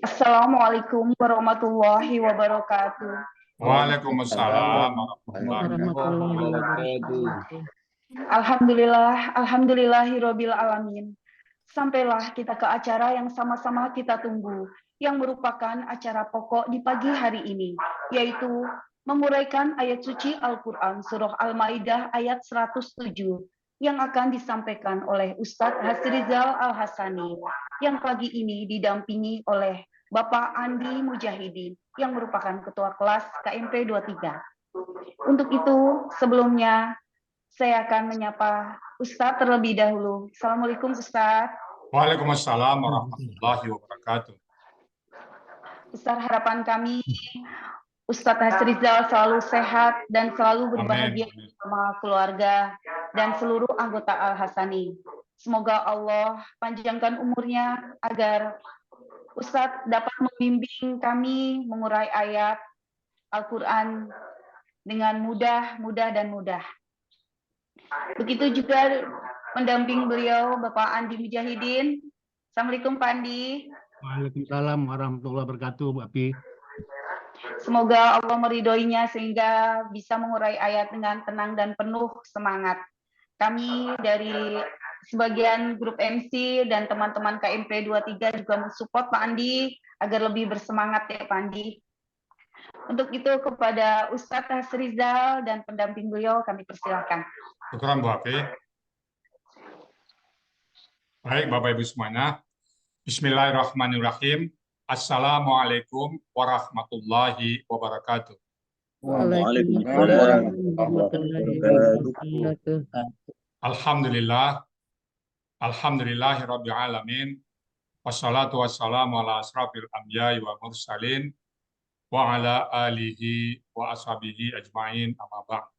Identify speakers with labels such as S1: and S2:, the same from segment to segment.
S1: Assalamualaikum warahmatullahi wabarakatuh.
S2: Waalaikumsalam warahmatullahi
S3: warahmatullahi
S2: wabarakatuh.
S3: wabarakatuh.
S1: Alhamdulillahirabbil alamin. Sampailah kita ke acara yang sama-sama kita tunggu, yang merupakan acara pokok di pagi hari ini, yaitu menguraikan ayat suci Al-Quran Surah Al-Maidah ayat 107 yang akan disampaikan oleh Ustadz Hasrizal Al-Hasani yang pagi ini didampingi oleh Bapak Andi Mujahidin yang merupakan Ketua Kelas KMP 23. Untuk itu, sebelumnya saya akan menyapa Ustadz terlebih dahulu. Assalamualaikum Ustadz.
S2: Waalaikumsalam warahmatullahi wabarakatuh.
S1: Ustadz, harapan kami Ustadz Hasrizal selalu sehat dan selalu berbahagia
S2: Amin.
S1: bersama keluarga dan seluruh anggota Al-Hasani. Semoga Allah panjangkan umurnya agar Ustadz dapat membimbing kami mengurai ayat Al-Quran dengan mudah. Begitu juga pendamping beliau Bapak Andi Mujahidin. Assalamualaikum Pak Andi.
S3: Waalaikumsalam warahmatullahi wabarakatuh, Bu Api.
S1: Semoga Allah meridhoinya sehingga bisa mengurai ayat dengan tenang dan penuh semangat. Kami dari sebagian grup MC dan teman-teman KMP 23 juga mensupport Pak Andi agar lebih bersemangat ya Pak Andi. Untuk itu kepada Ustadz Hasrizal dan pendamping beliau kami persilahkan.
S2: Syukran Bu Afi. Baik Bapak Ibu semuanya. Bismillahirrahmanirrahim. Assalamualaikum warahmatullahi wabarakatuh.
S3: Waalaikumsalam warahmatullahi wabarakatuh.
S2: Alhamdulillah. Alhamdulillahirabbil alamin. Wassalatu wassalamu ala asrafil anbiya'i wa mursalin wa ala alihi wa ashabihi ajmain amma ba'd.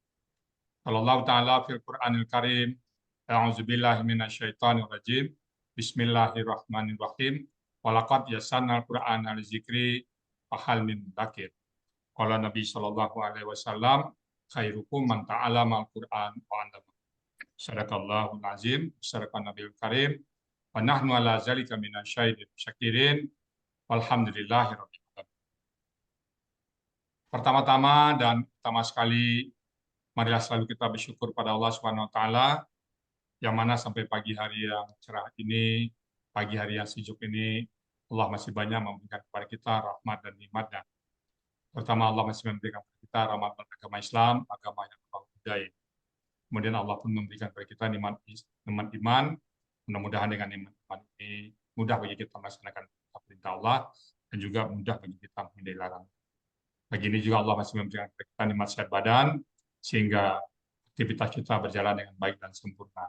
S2: Sallallahu ta'ala fil Qur'anil Karim. A'udzubillahi minasyaitonir rajim. Bismillahirrahmanirrahim. Walaqad yassarnal Qur'ana lizikri fahal min dzakir. Qala Nabi sallallahu alaihi wasallam, khairukum man ta'allama al-Qur'an wa 'allama. Sadaqallahul azim, sadaqan nabiyul karim. Wa nahnu ala zalika minasyahidin syakirin. Walhamdulillahirabbil alamin. Pertama-tama dan pertama sekali marilah selalu kita bersyukur pada Allah Subhanahu wa taala yang mana sampai pagi hari yang cerah ini, pagi hari yang sejuk ini, Allah masih banyak memberikan kepada kita rahmat dan nikmat-Nya. Pertama, Allah masih memberikan kepada kita rahmat agama Islam, agama yang Allah ridai. Kemudian Allah pun memberikan kepada kita nikmat iman. Mudah-mudahan dengan nikmat iman ini mudah bagi kita melaksanakan perintah Allah dan juga mudah bagi kita menghindari larangan. Pagi ini juga Allah masih memberikan kepada kita nikmat sehat badan sehingga aktivitas kita berjalan dengan baik dan sempurna.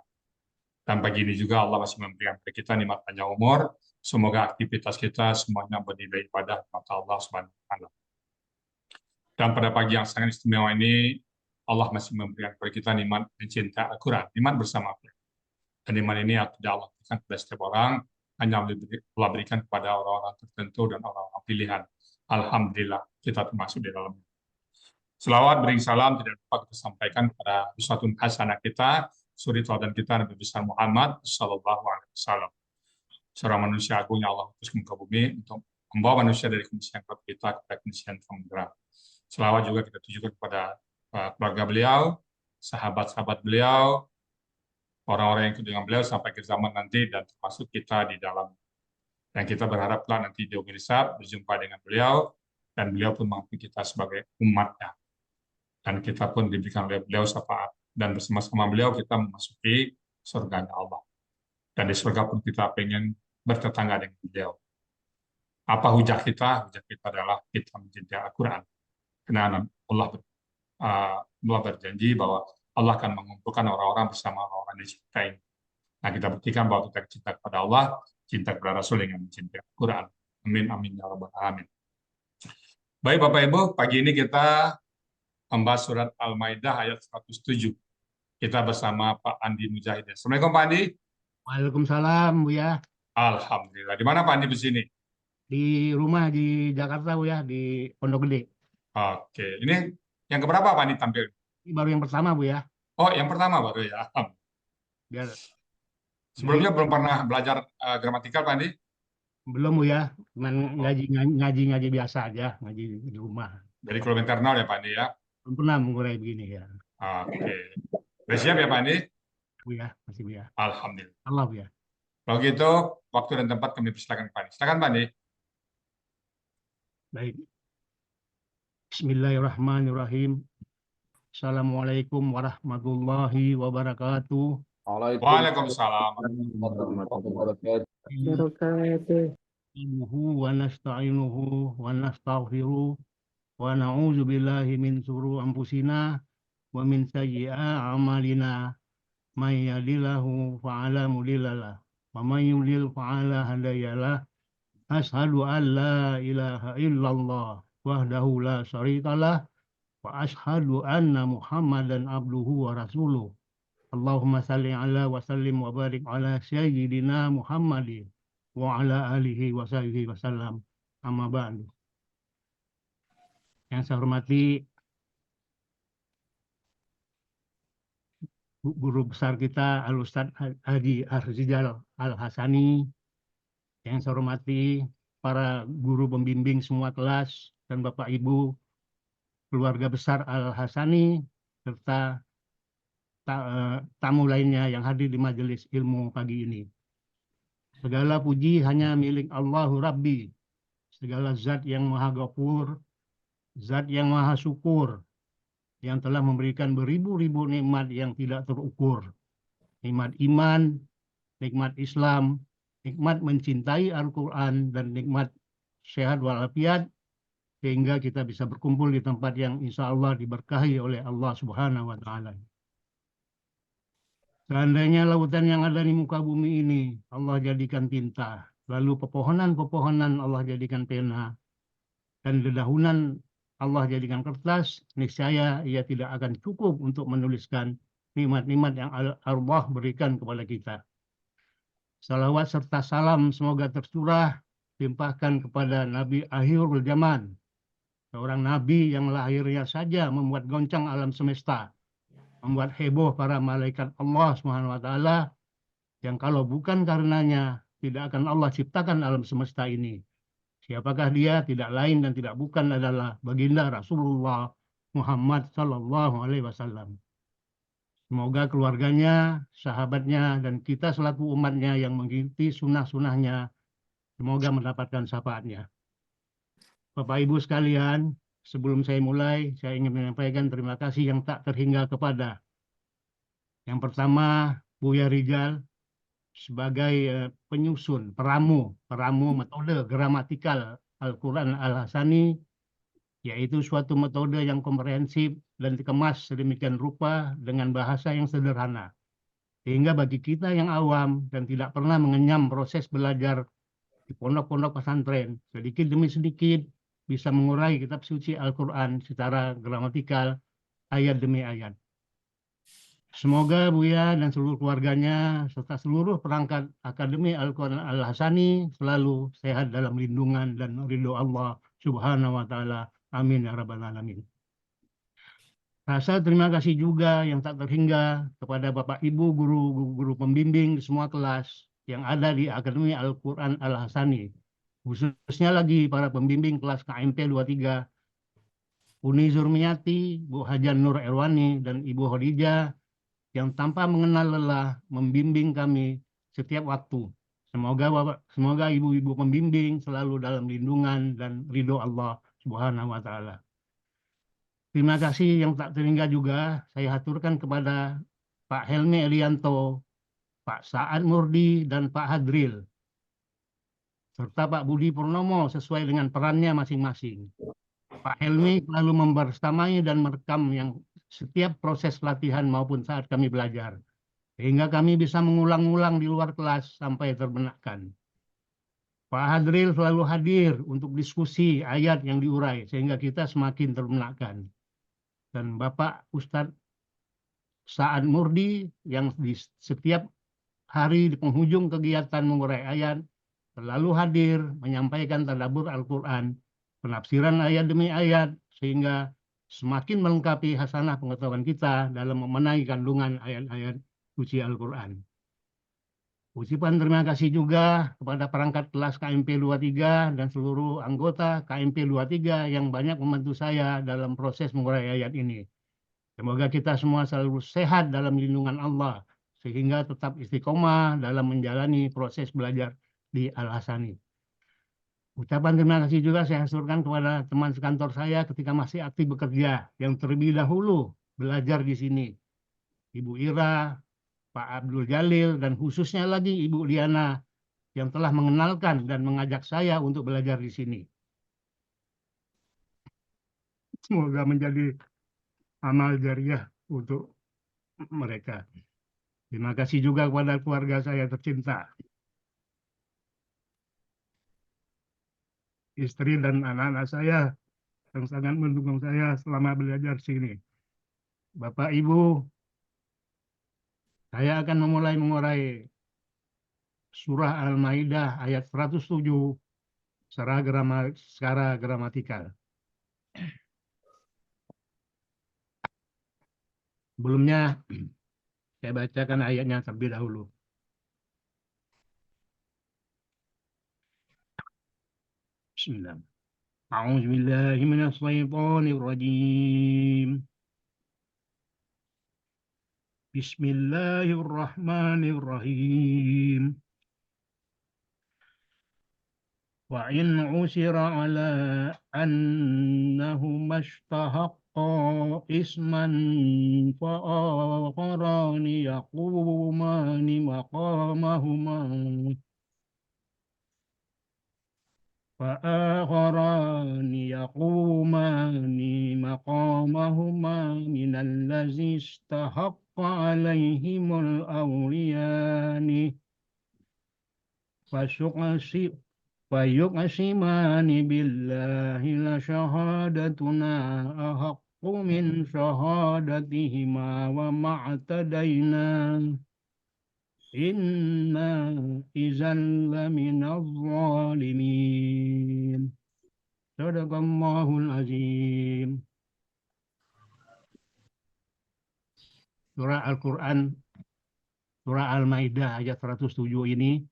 S2: Dan pagi ini juga Allah masih memberikan kepada kita nikmat panjang umur. Semoga aktivitas kita semuanya bernilai ibadah mata Allah Subhanahu wa taala. Dan pada pagi yang sangat istimewa ini, Allah masih memberikan kepada kita nikmat mencintai Al-Quran, nikmat bersama Al-Quran. Dan nikmat ini tidak Allah berikan kepada setiap orang, hanya Allah berikan kepada orang-orang tertentu dan orang-orang pilihan. Alhamdulillah, kita termasuk di dalamnya. Selawat beri salam tidak lupa kita sampaikan kepada uswatun hasanah kita, suri teladan kita Nabi besar Muhammad sallallahu alaihi wasallam. Seorang manusia agung yang Allah utus ke muka bumi untuk membawa manusia dari kondisi yang gelap kita kepada kondisi yang terang. Selawat juga kita tujukan kepada keluarga beliau, sahabat-sahabat beliau, orang-orang yang ikut dengan beliau sampai ke zaman nanti dan termasuk kita di dalam. Dan kita berharap nanti di yaumil hisab berjumpa dengan beliau dan beliau pun mengampuni kita sebagai umatnya. Dan kita pun diberikan oleh beliau syafaat dan bersama-sama beliau kita memasuki surganya Allah. Dan di surga pun kita pengen bertetangga dengan beliau. Apa hujah kita? Hujah kita adalah kita mencintai Al-Quran. Karena Allah berjanji bahwa Allah akan mengumpulkan orang-orang bersama orang-orang yang dicintai. Nah, kita buktikan bahwa kita cinta kepada Allah, cinta kepada Rasul yang mencintai Al-Quran. Amin, amin, ya rabbal alamin. Baik Bapak Ibu, pagi ini kita membahas surat Al-Maidah ayat 107. Kita bersama Pak Andi Mujahidin. Assalamualaikum Pak Andi.
S3: Waalaikumsalam, Bu ya.
S2: Alhamdulillah. Di mana Pak Andi di sini?
S3: Di rumah di Jakarta, Bu ya, di Pondok Gede.
S2: Oke, ini yang keberapa Pak Andi tampil?
S3: Ini baru yang pertama, Bu ya.
S2: Oh, yang pertama baru ya.
S3: Biar
S2: Sebelumnya belum pernah belajar gramatikal, Pak Andi?
S3: Belum Bu ya, cuman ngaji biasa aja, ngaji di rumah.
S2: Dari kilometer nol ya, Pak Andi ya?
S3: Belum pernah mengurai begini ya,
S2: Oke. Udah siap ya, Pak Andi?
S3: Bu ya, masih Bu ya.
S2: Alhamdulillah.
S3: Allah Bu ya.
S2: Kalau gitu, waktu dan tempat kami persilakan Pak Andi. Silakan, Pak Andi.
S3: Baik. Bismillahirrahmanirrahim. Assalamualaikum warahmatullahi wabarakatuh.
S2: Waalaikumsalam.
S3: Nahmaduhu wa nasta'inuhu wa nastaghfiruh wa na'udzu billahi min syururi anfusina wa min sayyi'ati a'malina. May yahdihillahu fa'ala mudhillalah wa may yudlil fa'ala hadiyalah. Asyhadu an la ilaha illallah wahdahu la syarikalah wa asyhadu anna Muhammadan abduhu wa rasuluh. Allahumma salli ala wa sallim wa barik ala sayyidina Muhammadin wa ala alihi wa sahbihi wasallam. Amma ba'du. Yang saya hormati guru besar kita Al-Ustaz Haji Arzijal Al-Hasani. Yang saya hormati para guru pembimbing semua kelas dan Bapak Ibu keluarga besar Al-Hasani serta tamu lainnya yang hadir di majelis ilmu pagi ini. Segala puji hanya milik Allahu Rabbi, segala zat yang maha ghafur, zat yang maha syukur, yang telah memberikan beribu-ribu nikmat yang tidak terukur. Nikmat iman, nikmat Islam, nikmat mencintai Al-Quran, dan nikmat sehat walafiat, sehingga kita bisa berkumpul di tempat yang insya Allah diberkahi oleh Allah Subhanahu wa Ta'ala. Seandainya lautan yang ada di muka bumi ini Allah jadikan tinta, lalu pepohonan-pepohonan Allah jadikan pena, dan dedaunan Allah jadikan kertas, niscaya ia tidak akan cukup untuk menuliskan nikmat-nikmat yang Allah berikan kepada kita. Salawat serta salam semoga tercurah limpahkan kepada Nabi akhirul zaman, seorang nabi yang lahirnya saja membuat goncang alam semesta, membuat heboh para malaikat Allah Subhanahu wa Ta'ala, yang kalau bukan karenanya tidak akan Allah ciptakan alam semesta ini. Siapakah dia? Tidak lain dan tidak bukan adalah baginda Rasulullah Muhammad Sallallahu Alaihi Wasallam. Semoga keluarganya, sahabatnya, dan kita selaku umatnya yang mengikuti sunnah-sunnahnya, semoga mendapatkan syafaatnya. Bapak Ibu sekalian, sebelum saya mulai, saya ingin menyampaikan terima kasih yang tak terhingga kepada yang pertama, Buya Rijal sebagai penyusun, peramu metode gramatikal Al-Quran Al-Hasani, yaitu suatu metode yang komprehensif dan dikemas sedemikian rupa dengan bahasa yang sederhana. Sehingga bagi kita yang awam dan tidak pernah mengenyam proses belajar di pondok-pondok pesantren, sedikit demi sedikit bisa mengurai kitab suci Al-Quran secara gramatikal, ayat demi ayat. Semoga Buya dan seluruh keluarganya, serta seluruh perangkat Akademi Al-Quran Al-Hasani selalu sehat dalam lindungan dan ridho Allah Subhanahu wa Ta'ala. Amin ya Rabbal Alamin. Rasa terima kasih juga yang tak terhingga kepada Bapak Ibu guru-guru pembimbing di semua kelas yang ada di Akademi Al-Quran Al-Hasani. Khususnya lagi para pembimbing kelas KMP 23, Uni Zurmiyati, Bu Hajan Nur Erwani, dan Ibu Khadijah, yang tanpa mengenal lelah membimbing kami setiap waktu. Semoga ibu-ibu pembimbing selalu dalam lindungan dan ridho Allah Subhanahu wa Ta'ala. Terima kasih yang tak terhingga juga saya haturkan kepada Pak Helmi Elianto, Pak Sa'ad Murdi, dan Pak Hadril, serta Pak Budi Purnomo sesuai dengan perannya masing-masing. Pak Helmi selalu membersamai dan merekam yang setiap proses latihan maupun saat kami belajar, sehingga kami bisa mengulang-ulang di luar kelas sampai terbenakkan. Pak Hadril selalu hadir untuk diskusi ayat yang diurai, sehingga kita semakin terbenakkan. Dan Bapak Ustadz Sa'ad Murdi yang di setiap hari di penghujung kegiatan mengurai ayat selalu hadir menyampaikan tadabbur Al-Quran, penafsiran ayat demi ayat, sehingga semakin melengkapi hasanah pengetahuan kita dalam memenai kandungan ayat-ayat suci Al-Quran. Ucapan terima kasih juga kepada perangkat kelas KMP 23 dan seluruh anggota KMP 23 yang banyak membantu saya dalam proses mengurai ayat ini. Semoga kita semua selalu sehat dalam lindungan Allah, sehingga tetap istiqomah dalam menjalani proses belajar di Al-Hasani. Ucapan terima kasih juga saya haturkan kepada teman sekantor saya ketika masih aktif bekerja, yang terlebih dahulu belajar di sini. Ibu Ira, Pak Abdul Jalil, dan khususnya lagi Ibu Liana, yang telah mengenalkan dan mengajak saya untuk belajar di sini. Semoga menjadi amal jariah untuk mereka. Terima kasih juga kepada keluarga saya tercinta, istri dan anak-anak saya yang sangat mendukung saya selama belajar di sini. Bapak, Ibu, saya akan memulai mengurai surah Al-Maidah ayat 107 secara gramatikal. Sebelumnya, saya bacakan ayatnya terlebih dahulu. Bismillah. A'udzu billahi minasy syaithanir rajim. Bismillahirrahmanirrahim. Wa in 'usira 'ala annahuma ishtahaqqa isman fa akharani yaqumani maqamahuma من الذي استحق عليهم الأوليان فيقسمان بالله لشهادتنا أحق من شهادتهما وما اعتدينا إنا إذا لمن الظالمين. Sadaqallahul azim. Surah Al-Quran, surah Al-Maidah ayat 107 ini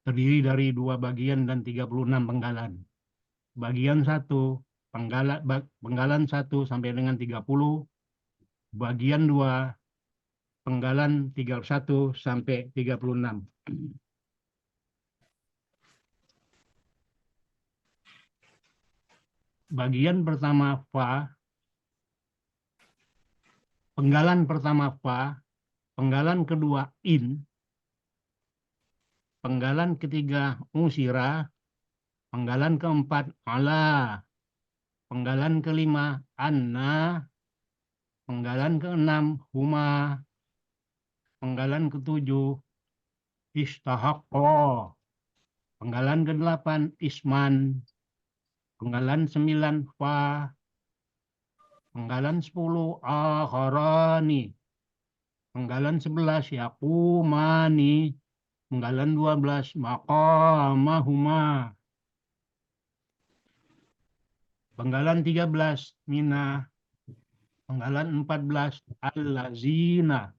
S3: terdiri dari 2 bagian dan 36 penggalan. Bagian 1, penggalan 1 sampai dengan 30, bagian 2, penggalan 31 sampai 36. Bagian pertama fa, penggalan pertama fa, penggalan kedua in, penggalan ketiga usira, penggalan keempat ala, penggalan kelima anna, penggalan keenam huma, penggalan ketujuh istahaqqa, penggalan ke-8 isman, penggalan 9 fa, penggalan 10 akharani, penggalan 11 yaqumani, penggalan 12 maqamahuma, penggalan 13 mina, penggalan 14 allazina,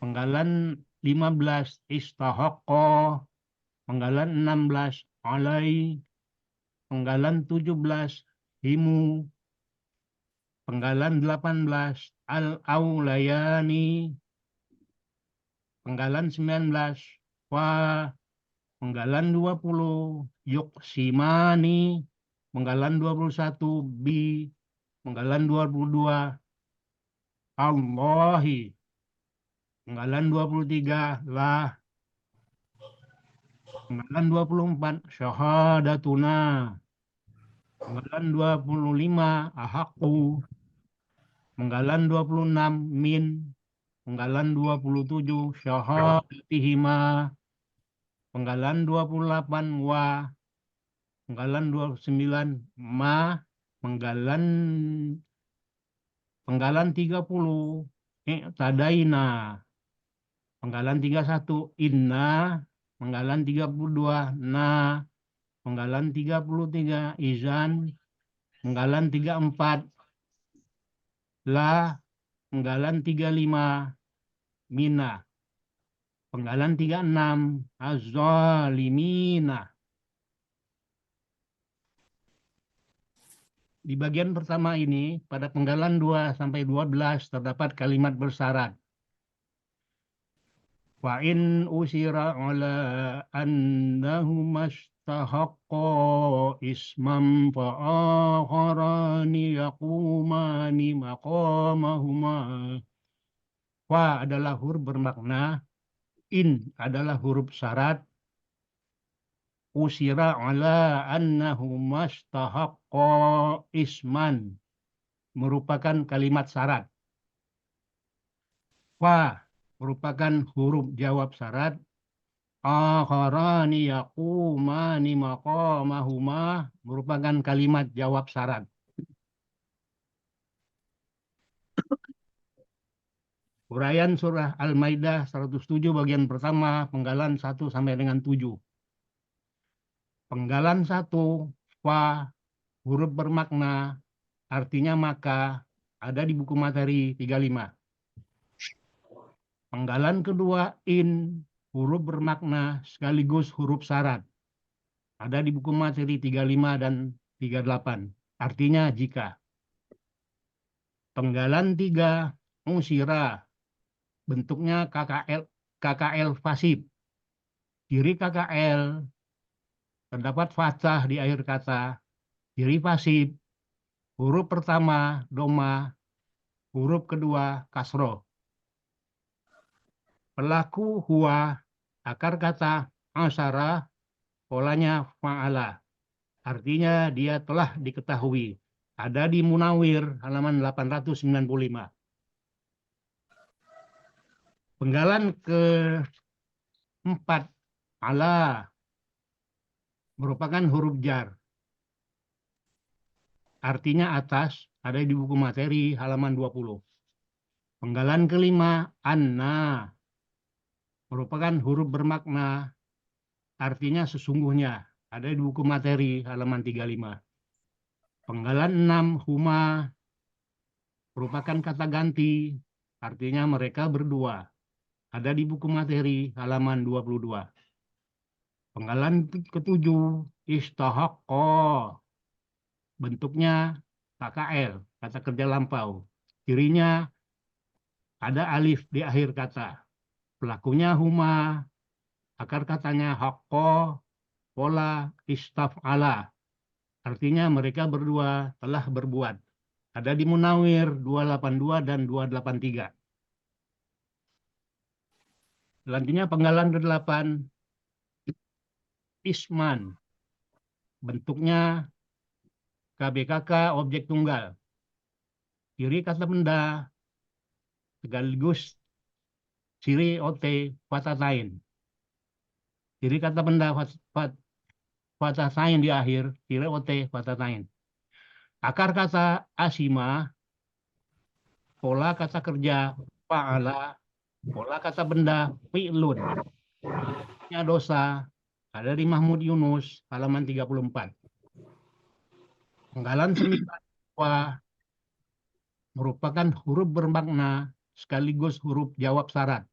S3: penggalan 15 istahaqqa, penggalan 16 alai, penggalan 17 himu, penggalan 18 al-aulayani, penggalan 19 fa, penggalan 20 yuqsimani, penggalan 21 bi, penggalan 22 Allahi, penggalan 23 lah, penggalan 24 syahadatuna, penggalan 25 ahaqu, penggalan 26 min, penggalan 27 syahadatihima, penggalan 28 wa, penggalan 29 ma, penggalan 30 i'tadaina, penggalan 31 inna, penggalan 32 na, penggalan 33 izan, penggalan 34 la, penggalan 35 mina, Penggalan 36, az-zalimina. Di bagian pertama ini, pada penggalan 2 sampai 12 terdapat kalimat bersyarat. Wa in usira ala annahu mastahaqqa ismam fa'akharani yaqumani maqamahuma. Fa adalah huruf bermakna, in adalah huruf syarat, usira ala annahu mastahaqqa isman merupakan kalimat syarat. Fa merupakan huruf jawab syarat. Akharani yaqumani maqamahuma merupakan kalimat jawab syarat. Uraian surah Al-Maidah 107 bagian pertama penggalan 1 sampai dengan 7. Penggalan 1, fa, huruf bermakna, artinya maka, ada di buku materi 35. Penggalan kedua, in, huruf bermakna sekaligus huruf syarat, ada di buku materi 35 dan 38, artinya jika. Penggalan 3, usira, bentuknya KKL pasif. Ciri KKL terdapat fathah di akhir kata, ciri pasif, huruf pertama doma, huruf kedua kasroh. Pelaku huwa, akar kata asyara, polanya fa'ala. Artinya dia telah diketahui. Ada di Munawir halaman 895. Penggalan keempat, ala, merupakan huruf jar. Artinya atas, ada di buku materi halaman 20. Penggalan kelima, anna, merupakan huruf bermakna, artinya sesungguhnya, ada di buku materi halaman 35. Penggalan 6, huma, merupakan kata ganti, artinya mereka berdua, ada di buku materi halaman 22. Penggalan ketujuh, istahaqqa, bentuknya KKL, kata kerja lampau. Cirinya ada alif di akhir kata. Pelakunya huma, akar katanya haqqo, pola istaf'ala. Artinya mereka berdua telah berbuat. Ada di Munawir 282 dan 283. Selanjutnya penggalan ke-8, isman, bentuknya KBKK objek tunggal. Ciri kata benda sekaligus ciri OT fatatain. Ciri kata benda fatatain di akhir, ciri OT fatatain. Akar kata asima, pola kata kerja fa'ala, pola kata benda fi'lun. Ini dosa, ada di Mahmud Yunus halaman 34. Penggalan 9, wa, merupakan huruf bermakna sekaligus huruf jawab syarat.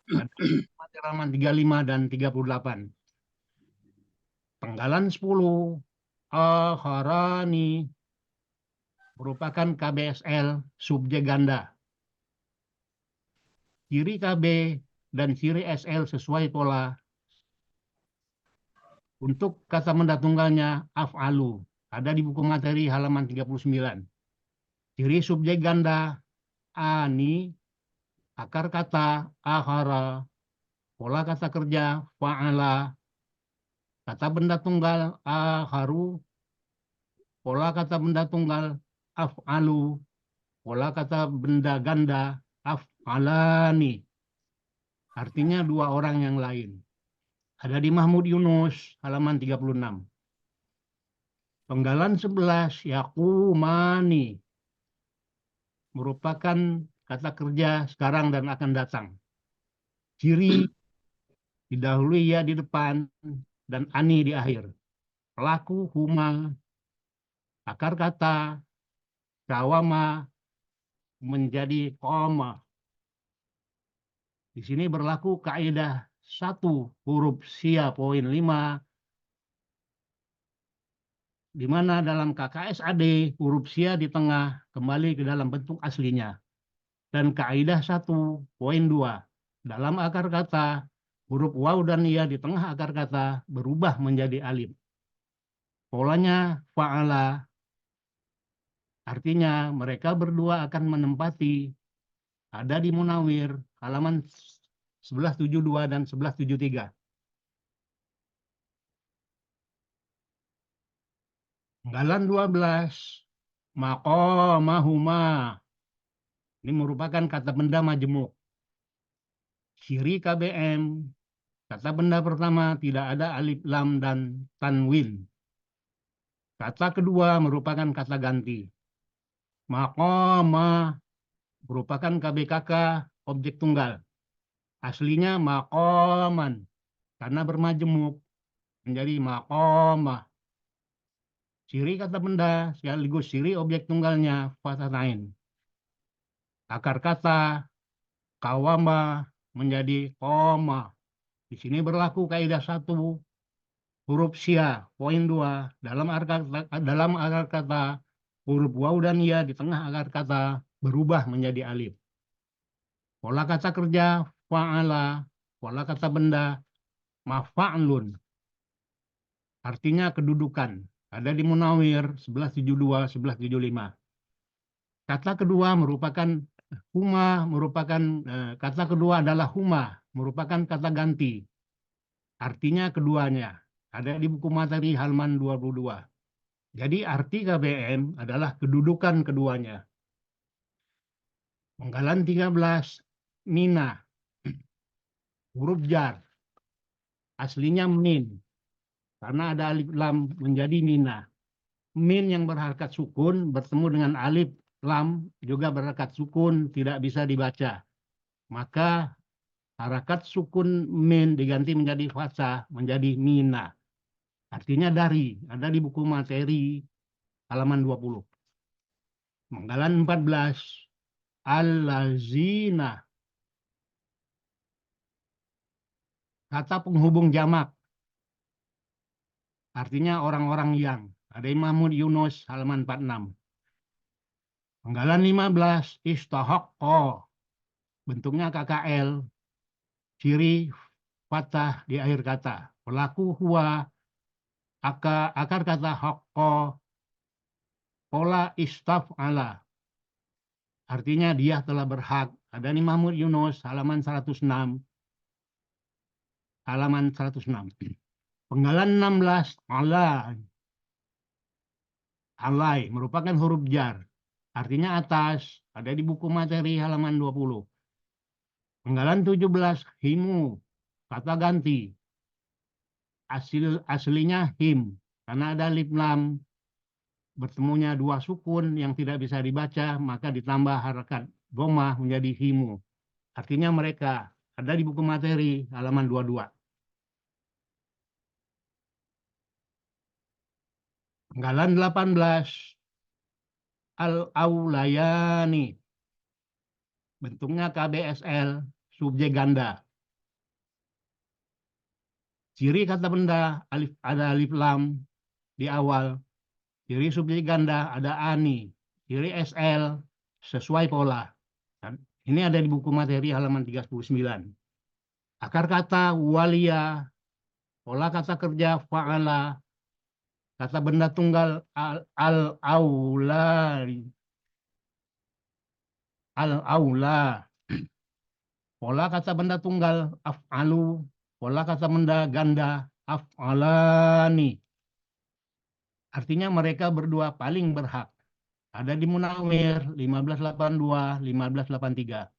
S3: Materi halaman 35 dan 38. Penggalan 10, akharani, merupakan KBSL subjek ganda. Ciri KB dan ciri SL sesuai pola. Untuk kata benda tunggalnya af'alu, ada di buku materi halaman 39. Ciri subjek ganda ani, akar kata akhara, pola kata kerja fa'ala, kata benda tunggal akharu, pola kata benda tunggal af'alu, pola kata benda ganda af'alani. Artinya dua orang yang lain. Ada di Mahmud Yunus halaman 36. Penggalan 11, yaqumani, merupakan kata kerja sekarang dan akan datang. Ciri didahului ya di depan dan ani di akhir. Pelaku huma, akar kata kawama menjadi koma. Di sini berlaku kaidah 1 huruf sia poin 5, di mana dalam KKSAD huruf sia di tengah kembali ke dalam bentuk aslinya. Dan kaidah 1 poin 2, dalam akar kata huruf waw dan ya di tengah akar kata berubah menjadi alif. Polanya fa'ala, artinya mereka berdua akan menempati, ada di Munawir halaman 1172 dan 1173. Penggalan 12, maqamahuma. Ini merupakan kata benda majemuk. Ciri KBM, kata benda pertama tidak ada alif lam dan tanwin. Kata kedua merupakan kata ganti. Maqama merupakan KBKK objek tunggal. Aslinya maqaman, karena bermajemuk menjadi maqamah. Ciri kata benda sekaligus ciri objek tunggalnya fathatain. Akar kata kawama menjadi koma. Di sini berlaku kaidah 1 huruf sia poin 2, dalam akar kata huruf waw dan ya di tengah akar kata berubah menjadi alif. Pola kata kerja fa'ala, pola kata benda mafa'lun. Artinya kedudukan. Ada di Munawir 1172 1175. Kata kedua kata kedua adalah huma, merupakan kata ganti. Artinya keduanya. Ada di buku materi halaman 22. Jadi arti KBM adalah kedudukan keduanya. Penggalan 13, mina. Huruf jar. Aslinya min. Karena ada alif lam menjadi mina. Min yang berharakat sukun bertemu dengan alif lam juga berharakat sukun, tidak bisa dibaca. Maka harakat sukun min diganti menjadi fathah menjadi mina. Artinya dari, ada di buku materi halaman 20. Penggalan 14, allazina. Kata penghubung jamak. Artinya orang-orang yang. Ada Mahmud Yunus halaman 46. Penggalan 15, istahaqqa. Bentuknya KKL. Ciri fathah di akhir kata. Pelaku huwa, akar kata haqqa, pola istaf'ala. Artinya dia telah berhak. Ada di Mahmud Yunus halaman 106. Halaman 106. Penggalan 16, alai merupakan huruf jar. Artinya atas. Ada di buku materi halaman 20. Penggalan 17, himu. Kata ganti. Aslinya him. Karena ada alif lam. Bertemunya dua sukun yang tidak bisa dibaca. Maka ditambah harakat dhammah menjadi himu. Artinya mereka. Ada di buku materi halaman 22. Penggalan 18, al-aulayani. Bentuknya KBSL, subjek ganda. Ciri kata benda, ada alif lam di awal. Ciri subjek ganda ada ani. Ciri SL sesuai pola. Ini ada di buku materi halaman 39. Akar kata walia, pola kata kerja fa'ala, kata benda tunggal al-aula. Pola kata benda tunggal af'alu, pola kata benda ganda af'alani. Artinya mereka berdua paling berhak. Ada di Munawir 1582, 1583.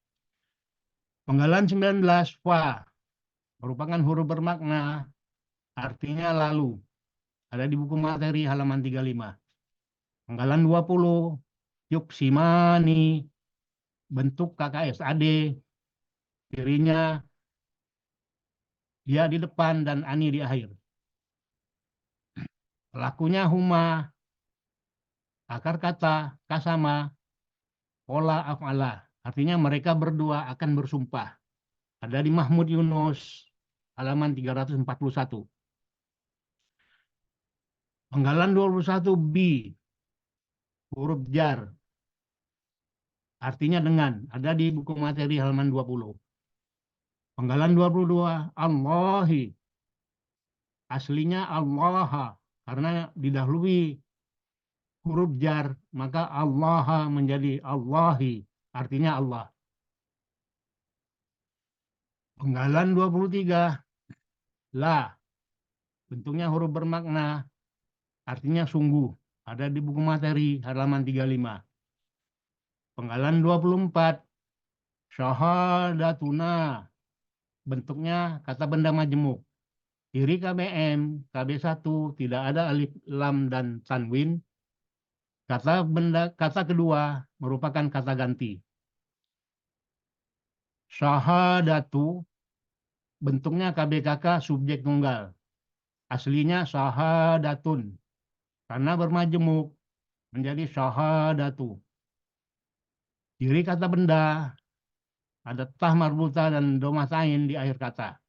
S3: Penggalan 19, fa merupakan huruf bermakna, artinya lalu. Ada di buku materi halaman 35. Penggalan 20, yuksimani, bentuk KKSAD, dirinya dia di depan dan ani di akhir. Pelakunya huma, akar kata kasama, pola af'ala. Artinya mereka berdua akan bersumpah. ada di Mahmud Yunus halaman 341. Penggalan 21B, huruf jar, artinya dengan, ada di buku materi halaman 20. Penggalan 22, Allahi, aslinya Allah, karena didahului huruf jar, maka Allah menjadi Allahi, artinya Allah. Penggalan 23, la, bentuknya huruf bermakna, artinya sungguh, ada di buku materi halaman 35. Penggalan 24, syahadatuna, bentuknya kata benda majemuk. Ciri KBM, KB1 tidak ada alif, lam, dan tanwin. Kata kedua merupakan kata ganti. Syahadatu, bentuknya KBKK subjek tunggal. Aslinya syahadatun. Karena bermajemuk menjadi syahadatu. Ciri kata benda, ada tah marbuta dan domatain di akhir kata.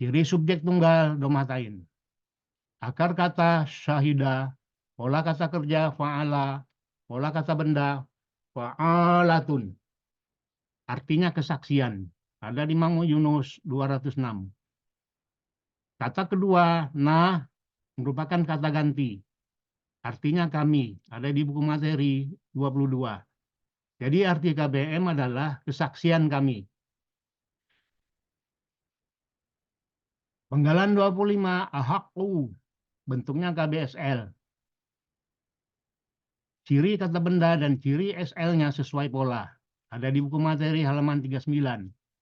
S3: Ciri subjek tunggal domatain. Akar kata syahida, pola kata kerja fa'ala, pola kata benda fa'alatun. Artinya kesaksian. Ada di Mahmud Yunus 206. Kata kedua, nah, merupakan kata ganti. Artinya kami. Ada di buku materi 22. Jadi arti KBM adalah kesaksian kami. Penggalan 25, ahaqu, bentuknya KBSL. Ciri kata benda dan ciri SL-nya sesuai pola. Ada di buku materi halaman 39.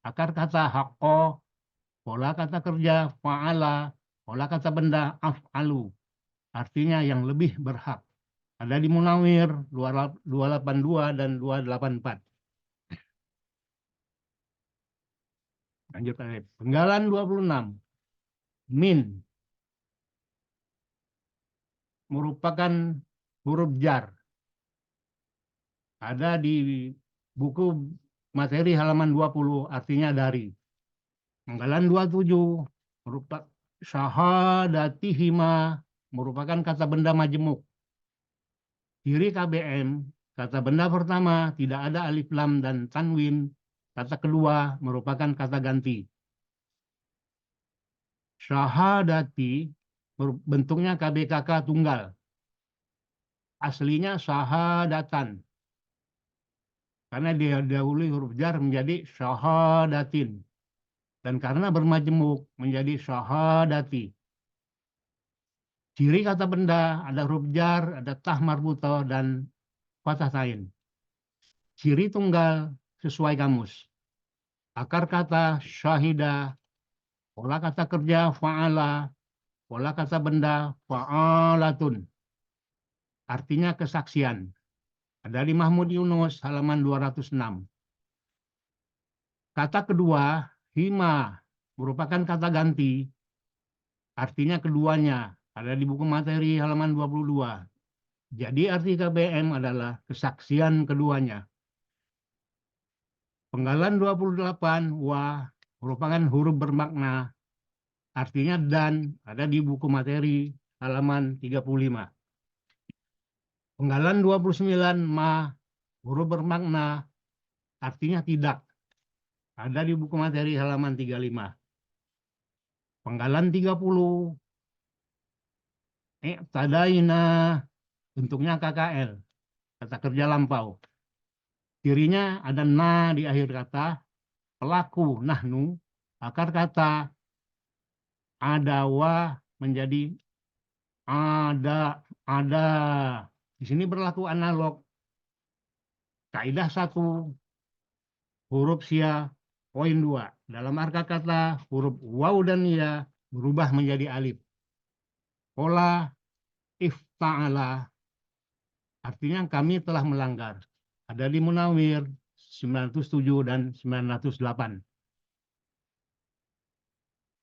S3: Akar kata haqqo, pola kata kerja fa'ala, pola kata benda af'alu. Artinya yang lebih berhak. Ada di Munawir 282 dan 284. Lanjut lagi. Penggalan 26. Min merupakan huruf jar. Ada di buku materi halaman 20, artinya dari. Penggalan 27 merupakan syahadatihima, merupakan kata benda majemuk. Ciri KBM, kata benda pertama tidak ada alif lam dan tanwin. Kata kedua merupakan kata ganti. Syahadati bentuknya KBKK tunggal. Aslinya syahadatan. Karena dia dahului huruf jar menjadi syahadatin. Dan karena bermajemuk menjadi syahadati. Ciri kata benda ada huruf jar, ada tah marbuto, dan fathah tain. Ciri tunggal sesuai kamus. Akar kata syahida, pola kata kerja fa'ala, pola kata benda fa'alatun. Artinya kesaksian. Ada di Mahmud Yunus halaman 206. Kata kedua, hima, merupakan kata ganti. Artinya keduanya. Ada di buku materi halaman 22. Jadi arti KBM adalah kesaksian keduanya. Penggalan 28, wa, merupakan huruf bermakna. Artinya dan, ada di buku materi halaman 35. Penggalan 29, ma, huruf bermakna. Artinya tidak. Ada di buku materi halaman 35. Penggalan 30, tadaina, bentuknya KKL, kata kerja lampau. Cirinya ada na di akhir kata, pelaku nahnu, akar kata adawa menjadi ada. Di sini berlaku analog. Kaidah 1, huruf sia, poin 2. Dalam arka kata, huruf waw dan ya berubah menjadi alif. Pola ifta'ala, artinya kami telah melanggar. Ada di Munawir 907 dan 908.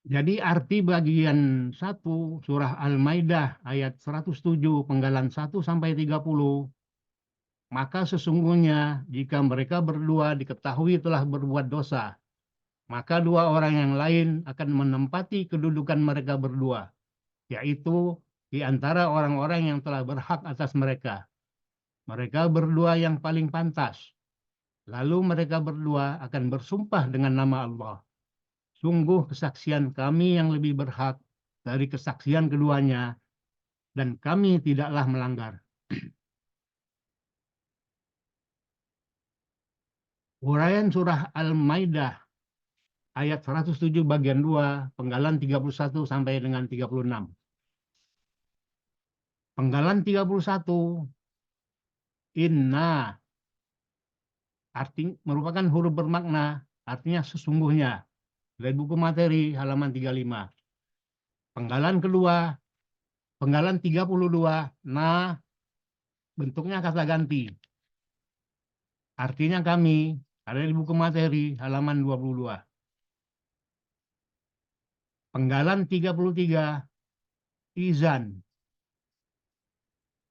S3: Jadi arti bagian 1 surah Al-Maidah ayat 107 penggalan 1 sampai 30. Maka sesungguhnya jika mereka berdua diketahui telah berbuat dosa, maka dua orang yang lain akan menempati kedudukan mereka berdua, yaitu di antara orang-orang yang telah berhak atas mereka. Mereka berdua yang paling pantas. Lalu mereka berdua akan bersumpah dengan nama Allah. Sungguh kesaksian kami yang lebih berhak dari kesaksian keduanya, dan kami tidaklah melanggar. Uraian surah Al-Maidah ayat 107 bagian 2, penggalan 31 sampai dengan 36. Penggalan 31, inna, merupakan huruf bermakna, artinya sesungguhnya, dari buku materi halaman 35. Penggalan kedua, penggalan 32, na, bentuknya kata ganti. Artinya kami, ada di buku materi halaman 22. Penggalan 33, izan,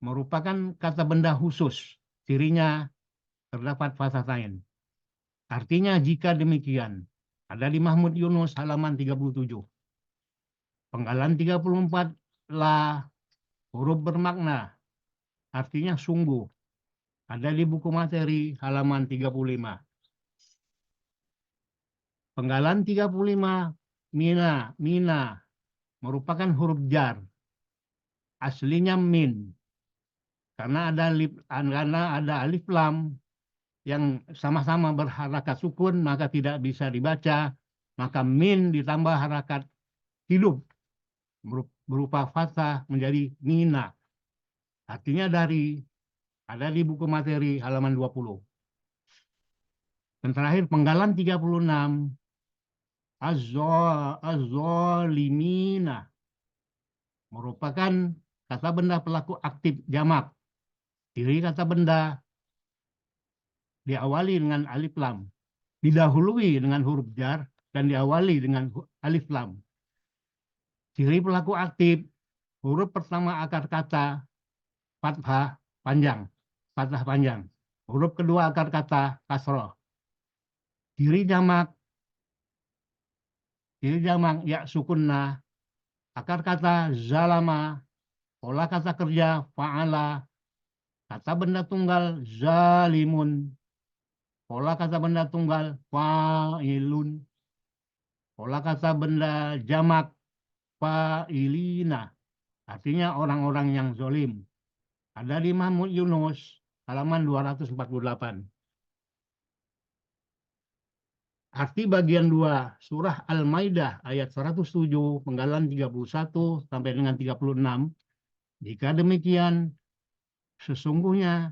S3: merupakan kata benda khusus, cirinya terdapat fasatain. Artinya jika demikian, ada di Mahmud Yunus halaman 37. Penggalan 34, la, huruf bermakna, artinya sungguh, ada di buku materi halaman 35. Penggalan 35, mina, merupakan huruf jar, aslinya min, karena ada alif lam yang sama-sama berharakat sukun, maka tidak bisa dibaca, maka min ditambah harakat hidup berupa fathah menjadi mina. Artinya ada di buku materi halaman 20. Dan terakhir penggalan 36, az-zalimina, merupakan kata benda pelaku aktif jamak. Ciri kata benda diawali dengan alif lam, didahului dengan huruf jar, dan diawali dengan alif lam. Ciri pelaku aktif, huruf pertama akar kata fathah panjang. Huruf kedua akar kata kasroh. Ciri jamak ya sukunna, akar kata zalama, pola kata kerja fa'ala, kata benda tunggal zalimun, pola kata benda tunggal fa'ilun, pola kata benda jamak fa'ilina, artinya orang-orang yang zolim. Ada di Mahmud Yunus halaman 248. Arti bagian 2 surah Al-Maidah ayat 107 penggalan 31 sampai dengan 36. Jika demikian, sesungguhnya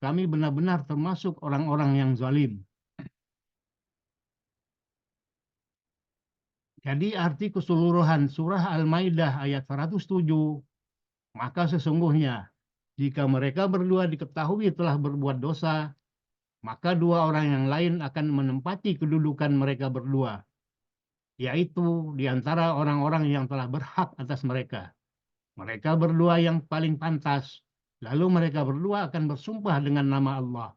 S3: kami benar-benar termasuk orang-orang yang zalim. Jadi arti keseluruhan surah Al-Maidah ayat 107, maka sesungguhnya jika mereka berdua diketahui telah berbuat dosa, maka dua orang yang lain akan menempati kedudukan mereka berdua, yaitu di antara orang-orang yang telah berhak atas mereka. Mereka berdua yang paling pantas, lalu mereka berdua akan bersumpah dengan nama Allah.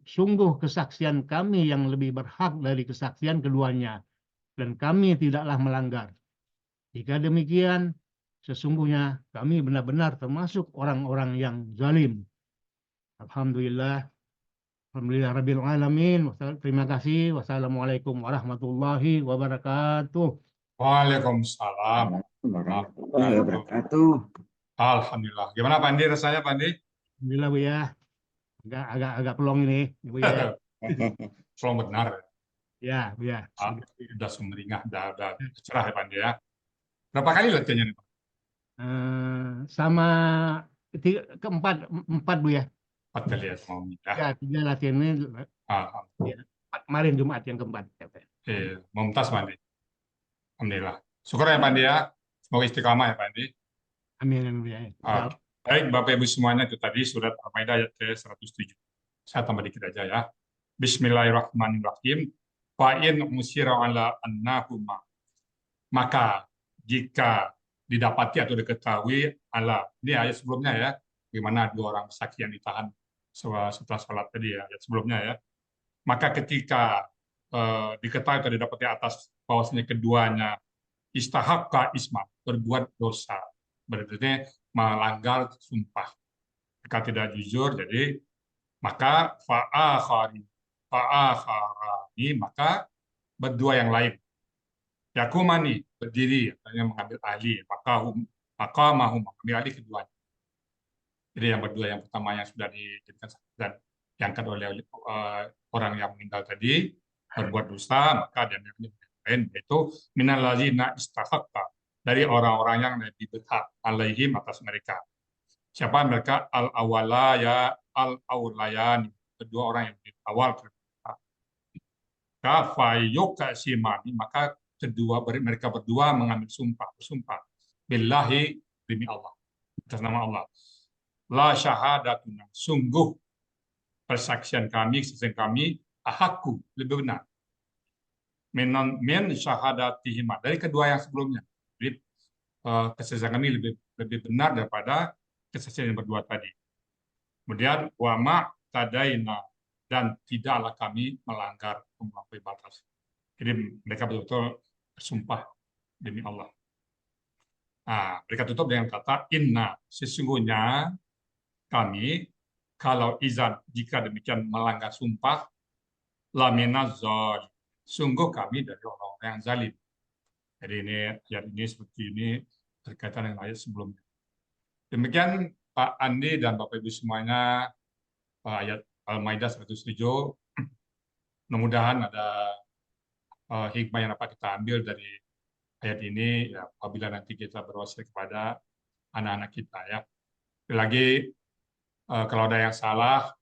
S3: Sungguh kesaksian kami yang lebih berhak dari kesaksian keduanya, dan kami tidaklah melanggar. Jika demikian, sesungguhnya kami benar-benar termasuk orang-orang yang zalim. Alhamdulillah. Alhamdulillah Rabbil Alamin. Terima kasih. Wassalamualaikum warahmatullahi wabarakatuh.
S2: Waalaikumsalam
S4: warahmatullahi wabarakatuh.
S2: Alhamdulillah. Gimana Pak Andi rasanya Pak Andi?
S3: Alhamdulillah Bu ya. Agak pelong ini Bu ya.
S2: Belum benar.
S3: Ya Bu ya.
S2: Udah sumringah, udah cerah ya Pak Andi ya. Berapa kali latihannya nih Pak?
S3: Sama empat Bu ya.
S2: 4 kali ya mau ya.
S3: Ya 3 latihan ini. Ya, kemarin Jumat yang keempat.
S2: Mumtaz Pak Andi. Alhamdulillah. Syukur ya Pak Andi ya. Semoga istiqamah ya Pak Andi.
S3: Amin Bu ya.
S2: Baik Bapak Ibu semuanya, itu tadi surat Al-Maidah ayat ke-107. Saya tambah dikit aja ya. Bismillahirrahmanirrahim. Fa'in musira ala annahuma. Maka jika didapati atau diketahui ala, ini ayat sebelumnya ya, gimana dua orang saksi yang ditahan setelah sholat tadi ya, ayat sebelumnya ya. Maka ketika diketahui atau didapati atas bahwasanya keduanya istahaqqa isma, berbuat dosa, berarti melanggar sumpah. Jika tidak jujur, jadi maka fa'akharani, maka berdua yang lain. Yakumani, berdiri, artinya mengambil alih, maka mahu mengambil alih keduanya. Jadi yang berdua, yang pertama yang sudah dijadikan saksi dan diangkat oleh orang yang meninggal tadi berbuat dosa, maka dia yang lain yaitu minal ladzina istahaqqa, dari orang-orang yang lebih berhak alaihim, atas mereka. Siapa mereka? Al-awalaya, al-awlayani, kedua orang yang di awal berhak. Kafayuqasimani, maka mereka berdua mengambil bersumpah billahi, demi Allah, atas nama Allah. La syahadatuna, sungguh persaksian kami, kesaksian kami, ahakku, lebih benar. Min syahadatihima, dari kedua yang sebelumnya. Jadi kesaksian kami lebih benar daripada kesaksian yang berdua tadi. Kemudian wama tadaina, dan tidaklah kami melanggar, melampaui batas. Jadi mereka betul-betul bersumpah demi Allah. Nah, mereka tutup dengan kata inna, sesungguhnya kami, kalau izan, jika demikian melanggar sumpah, laminaz zalim, sungguh kami dari orang-orang yang zalim. Jadi ini ayat ini seperti ini berkaitan dengan ayat sebelumnya. Demikian Pak Andi dan Bapak Ibu semuanya, ayat Al-Maidah 107. Mudah-mudahan ada hikmah yang dapat kita ambil dari ayat ini, ya, apabila nanti kita berwasiat kepada anak-anak kita, ya. Sekali lagi, kalau ada yang salah,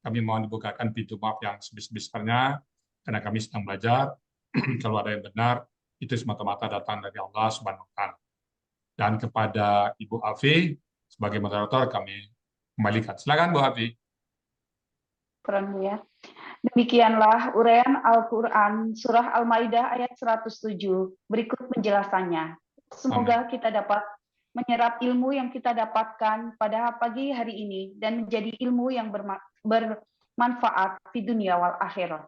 S2: kami mohon dibukakan pintu maaf yang sebesar-besarnya, karena kami sedang belajar. Kalau ada yang benar, itu semata-mata datang dari Allah Subhanahu wa Ta'ala. Dan kepada Ibu Afi, sebagai moderator, kami kembalikan. Silakan Bu Afi.
S1: Keren ya. Demikianlah uraian Al-Quran Surah Al-Maidah ayat 107. Berikut penjelasannya. Semoga kita dapat menyerap ilmu yang kita dapatkan pada pagi hari ini dan menjadi ilmu yang bermanfaat di dunia wal akhirat.